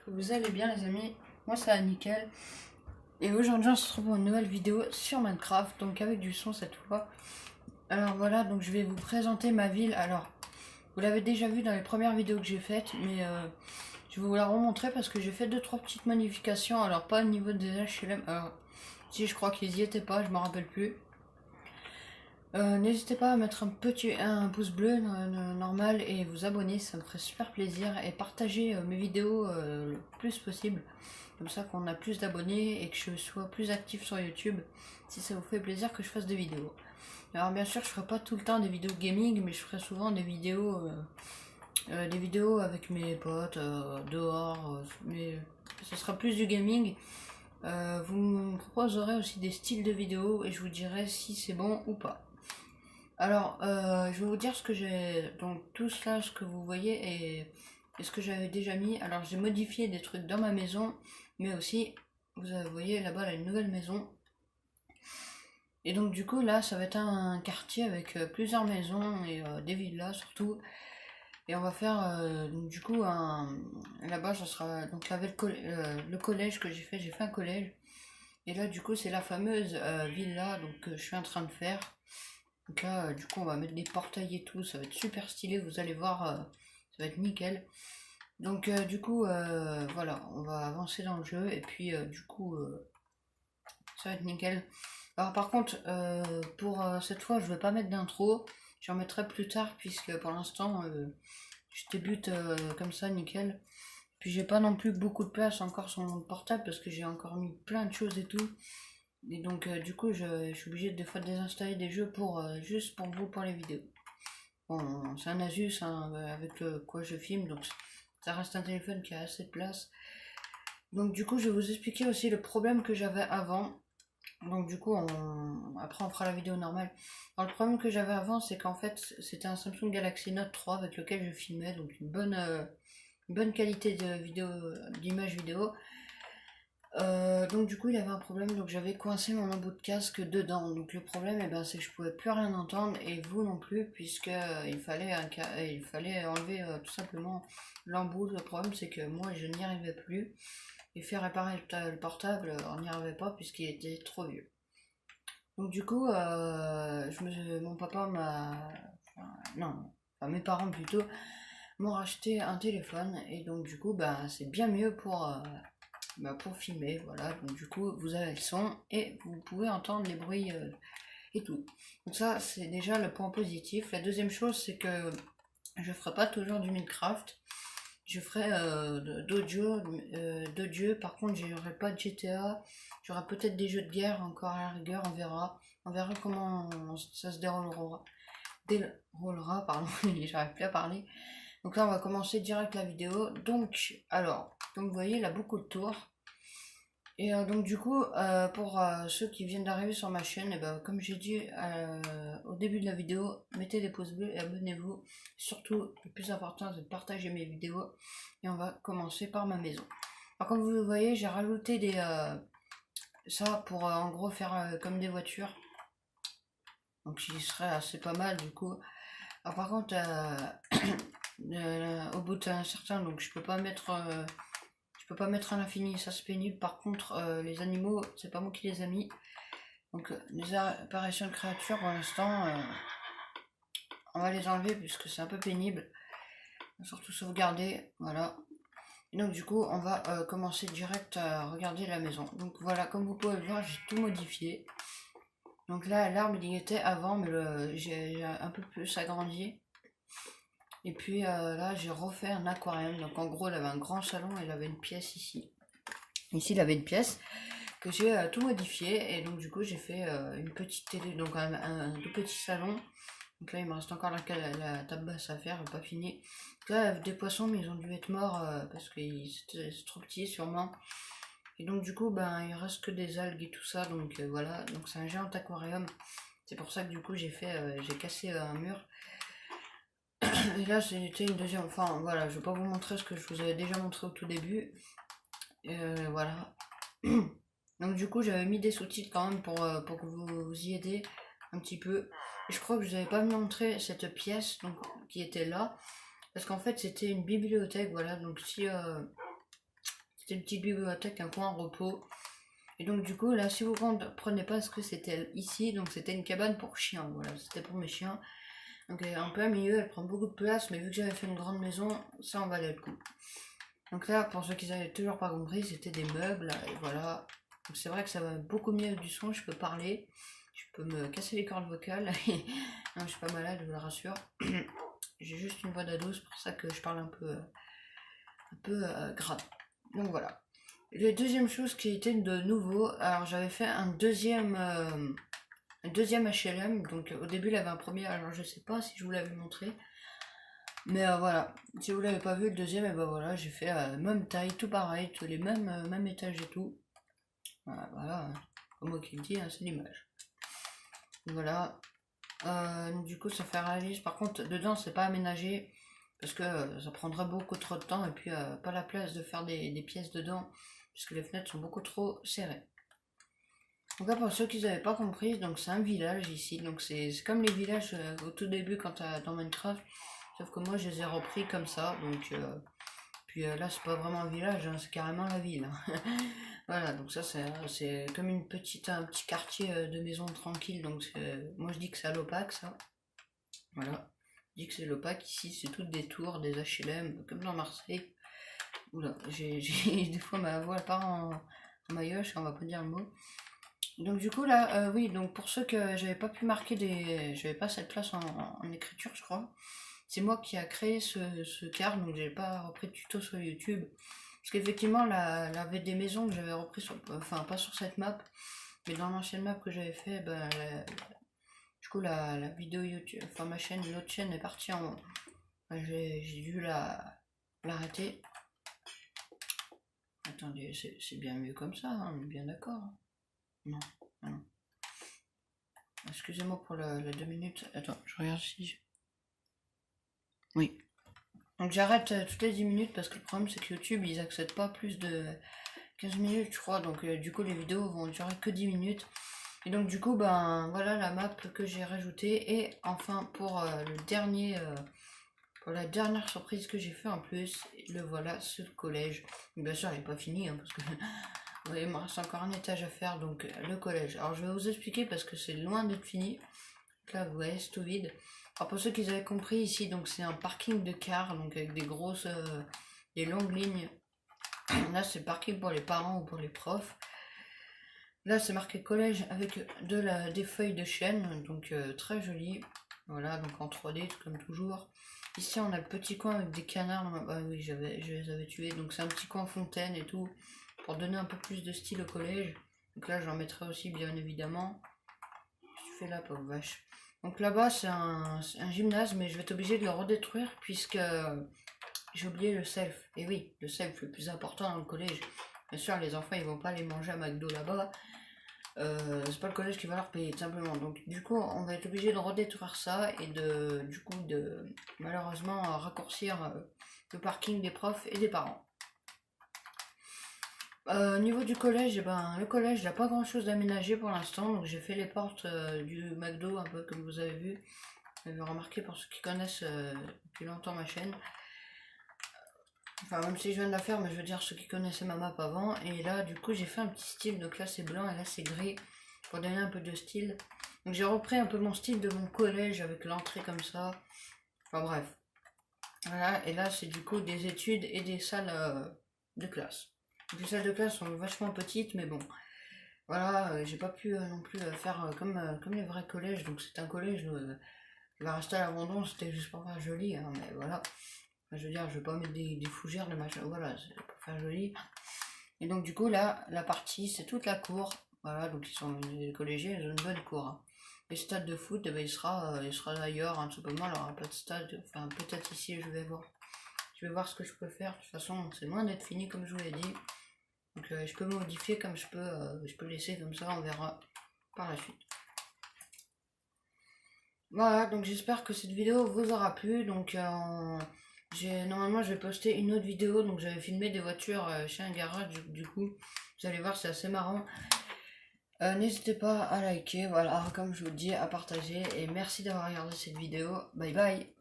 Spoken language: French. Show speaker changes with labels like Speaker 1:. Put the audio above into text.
Speaker 1: Que vous allez bien les amis, moi ça va nickel. Et aujourd'hui on se retrouve pour une nouvelle vidéo sur Minecraft, donc avec du son cette fois. Alors voilà, donc je vais vous présenter ma ville. Alors, vous l'avez déjà vu dans les premières vidéos que j'ai faites, mais je vais vous la remontrer parce que j'ai fait 2-3 petites modifications. Alors pas au niveau des HLM, alors si je crois qu'ils y étaient pas, je m'en rappelle plus. N'hésitez pas à mettre un pouce bleu normal et vous abonner, ça me ferait super plaisir. Et partager mes vidéos le plus possible, comme ça qu'on a plus d'abonnés et que je sois plus actif sur YouTube, si ça vous fait plaisir que je fasse des vidéos. Alors bien sûr je ferai pas tout le temps des vidéos gaming, mais je ferai souvent des vidéos avec mes potes dehors, mais ce sera plus du gaming. Vous me proposerez aussi des styles de vidéos et je vous dirai si c'est bon ou pas. Alors, je vais vous dire ce que j'ai. Donc, tout cela, ce que vous voyez, et ce que j'avais déjà mis. Alors, j'ai modifié des trucs dans ma maison, mais aussi, voyez là-bas, là, une nouvelle maison. Et donc, du coup, là, ça va être un quartier avec plusieurs maisons et des villas surtout. Et on va faire, du coup, là-bas, ça sera. Donc, là, avec le collège que j'ai fait un collège. Et là, du coup, c'est la fameuse villa donc, que je suis en train de faire. Donc là, du coup, on va mettre des portails et tout, ça va être super stylé, vous allez voir, ça va être nickel. Donc, du coup, voilà, on va avancer dans le jeu et puis, du coup, ça va être nickel. Alors, par contre, pour cette fois, je vais pas mettre d'intro, j'en mettrai plus tard puisque pour l'instant, je débute comme ça, nickel. Puis, j'ai pas non plus beaucoup de place encore sur mon portable parce que j'ai encore mis plein de choses et tout. Et donc, du coup, je suis obligé des fois de désinstaller des jeux pour juste pour vous, pour les vidéos. Bon, c'est un Asus hein, avec quoi je filme, donc ça reste un téléphone qui a assez de place. Donc, du coup, je vais vous expliquer aussi le problème que j'avais avant. Donc, du coup, après, on fera la vidéo normale. Alors, le problème que j'avais avant, c'est qu'en fait, c'était un Samsung Galaxy Note 3 avec lequel je filmais, donc une bonne qualité de vidéo, d'image vidéo. Donc du coup il avait un problème, donc j'avais coincé mon embout de casque dedans. Donc le problème c'est que je pouvais plus rien entendre et vous non plus puisque il fallait enlever tout simplement l'embout. Le problème c'est que moi je n'y arrivais plus et faire réparer le portable on n'y arrivait pas puisqu'il était trop vieux. Donc du coup mon papa non, enfin, mes parents plutôt m'ont racheté un téléphone et donc du coup c'est bien mieux pour filmer, voilà. Donc du coup, vous avez le son et vous pouvez entendre les bruits et tout. Donc ça, c'est déjà le point positif. La deuxième chose, c'est que je ferai pas toujours du Minecraft. Je ferai d'autres jeux. Par contre, j'aurai pas de GTA. J'aurai peut-être des jeux de guerre encore à la rigueur. On verra. On verra comment ça se déroulera, pardon. J'arrive plus à parler. Donc là, on va commencer direct la vidéo. Donc, alors, comme vous voyez, il a beaucoup de tours. Et donc du coup, pour ceux qui viennent d'arriver sur ma chaîne, comme j'ai dit au début de la vidéo, mettez des pouces bleus et abonnez-vous. Surtout, le plus important, c'est de partager mes vidéos. Et on va commencer par ma maison. Alors comme vous le voyez, j'ai rajouté ça pour en gros faire comme des voitures. Donc il serait assez pas mal du coup. Alors par contre, au bout d'un certain, donc je peux pas mettre à l'infini, ça c'est pénible. Par contre, les animaux, c'est pas moi qui les ai mis. Donc, les apparitions de créatures, pour l'instant, on va les enlever puisque c'est un peu pénible. Surtout sauvegarder, voilà. Et donc, du coup, on va commencer direct à regarder la maison. Donc, voilà, comme vous pouvez le voir, j'ai tout modifié. Donc là, l'arbre, il y était avant, mais j'ai un peu plus agrandi. Et puis là, j'ai refait un aquarium. Donc, en gros, il avait un grand salon et il avait une pièce ici. Ici, il avait une pièce que j'ai tout modifié et donc du coup j'ai fait une petite télé, donc un tout petit salon. Donc là il me reste encore la table basse à faire, pas fini. Là des poissons mais ils ont dû être morts parce que c'est trop petit sûrement. Et donc du coup il reste que des algues et tout ça, donc voilà, donc c'est un géant aquarium. C'est pour ça que du coup j'ai cassé un mur. Et là c'était une deuxième, enfin voilà, je vais pas vous montrer ce que je vous avais déjà montré au tout début. Voilà. Donc du coup j'avais mis des sous-titres quand même pour que vous y aidez un petit peu. Et je crois que je vous avais pas montré cette pièce donc, qui était là. Parce qu'en fait c'était une bibliothèque, voilà. Donc C'était une petite bibliothèque, un coin repos. Et donc du coup là, si vous comprenez pas ce que c'était ici, donc c'était une cabane pour chiens, voilà, c'était pour mes chiens. Donc en plein milieu, elle prend beaucoup de place, mais vu que j'avais fait une grande maison, ça en valait le coup. Donc là, pour ceux qui n'avaient toujours pas compris, c'était des meubles, et voilà. Donc c'est vrai que ça va beaucoup mieux avec du son, je peux parler, je peux me casser les cordes vocales, non, je suis pas malade, je vous le rassure. J'ai juste une voix d'ado, c'est pour ça que je parle un peu grave. Donc voilà. La deuxième chose qui était de nouveau, alors j'avais fait un deuxième HLM, donc au début il y avait un premier, alors je sais pas si je vous l'avais montré, mais voilà, si vous l'avez pas vu le deuxième, et ben voilà, j'ai fait même taille, tout pareil, tous les mêmes étages et tout, voilà, comme moi qui le dis, hein, c'est l'image. Voilà, du coup ça fait réaliste, par contre dedans c'est pas aménagé, parce que ça prendrait beaucoup trop de temps, et puis pas la place de faire des pièces dedans, puisque les fenêtres sont beaucoup trop serrées. Donc là, pour ceux qui n'avaient pas compris, donc c'est un village ici, donc c'est comme les villages au tout début quand dans Minecraft, sauf que moi je les ai repris comme ça, donc puis là c'est pas vraiment un village, hein, c'est carrément la ville. Voilà, donc ça c'est comme un petit quartier de maisons tranquilles, donc moi je dis que c'est à l'opaque ça. Voilà, je dis que c'est l'opaque, ici c'est toutes des tours, des HLM, comme dans Marseille. Oula, j'ai des fois ma voix part en maillotche, on va pas dire le mot. Donc du coup là, oui, donc pour ceux que j'avais pas pu marquer j'avais pas cette place en écriture, je crois. C'est moi qui a créé ce car, donc j'ai pas repris de tuto sur YouTube. Parce qu'effectivement, la des maisons que j'avais repris enfin pas sur cette map, mais dans l'ancienne map que j'avais fait, du coup la vidéo YouTube, enfin ma chaîne, l'autre chaîne est partie en. J'ai dû l'arrêter. Attendez, c'est bien mieux comme ça, hein, on est bien d'accord. Non, non. Excusez-moi pour la 2 minutes. Attends, je regarde si. Oui. Donc j'arrête toutes les 10 minutes parce que le problème c'est que YouTube ils acceptent pas plus de 15 minutes je crois. Donc du coup les vidéos vont durer que 10 minutes. Et donc du coup ben voilà la map que j'ai rajoutée. Et enfin pour pour la dernière surprise que j'ai fait en plus, le voilà, ce collège. Donc, bien sûr il n'est pas fini hein, parce que il me reste encore un étage à faire, donc le collège. Alors je vais vous expliquer parce que c'est loin d'être fini. Donc, là vous voyez c'est tout vide. Alors pour ceux qui avaient compris ici, donc c'est un parking de cars, donc avec des grosses, des longues lignes. Là c'est le parking pour les parents ou pour les profs. Là c'est marqué collège avec des feuilles de chêne, donc très joli. Voilà, donc en 3D comme toujours. Ici on a le petit coin avec des canards. Bah oui, je les avais tués, donc c'est un petit coin fontaine et tout, pour donner un peu plus de style au collège. Donc là j'en mettrai aussi bien évidemment. Qu'est-ce que tu fais là, pauvre vache? Donc là-bas c'est un gymnase, mais je vais être obligé de le redétruire puisque j'ai oublié le self. Et oui, le self le plus important dans le collège. Bien sûr les enfants ils vont pas aller manger à McDo là-bas. C'est pas le collège qui va leur payer tout simplement. Donc du coup on va être obligé de redétruire ça et de malheureusement raccourcir le parking des profs et des parents. Au niveau du collège, le collège n'a pas grand chose d'aménagé pour l'instant, donc j'ai fait les portes du McDo un peu comme vous avez vu. Vous avez remarqué pour ceux qui connaissent depuis longtemps ma chaîne. Enfin même si je viens de la faire, mais je veux dire ceux qui connaissaient ma map avant. Et là du coup j'ai fait un petit style, donc là c'est blanc et là c'est gris pour donner un peu de style. Donc j'ai repris un peu mon style de mon collège avec l'entrée comme ça. Enfin bref. Voilà, et là c'est du coup des études et des salles de classe. Les salles de classe sont vachement petites, mais bon, voilà, j'ai pas pu non plus faire comme les vrais collèges, donc c'est un collège qui va rester à l'abandon, c'était juste pour faire joli, hein, mais voilà. Enfin, je veux dire, je vais pas mettre des fougères, des machins, voilà, c'est pour faire joli. Et donc du coup là, la partie, c'est toute la cour, voilà, donc les collégiens, ils ont une bonne cour. Hein. Les stades de foot, il sera ailleurs, hein, tout simplement, il n'y aura pas de stade, enfin peut-être ici, je vais voir. Je vais voir ce que je peux faire, de toute façon, c'est loin d'être fini comme je vous l'ai dit. Donc je peux modifier comme je peux laisser comme ça, on verra par la suite. Voilà, donc j'espère que cette vidéo vous aura plu. Donc normalement je vais poster une autre vidéo, donc j'avais filmé des voitures chez un garage, du coup vous allez voir c'est assez marrant. N'hésitez pas à liker, voilà, comme je vous dis, à partager, et merci d'avoir regardé cette vidéo. Bye bye.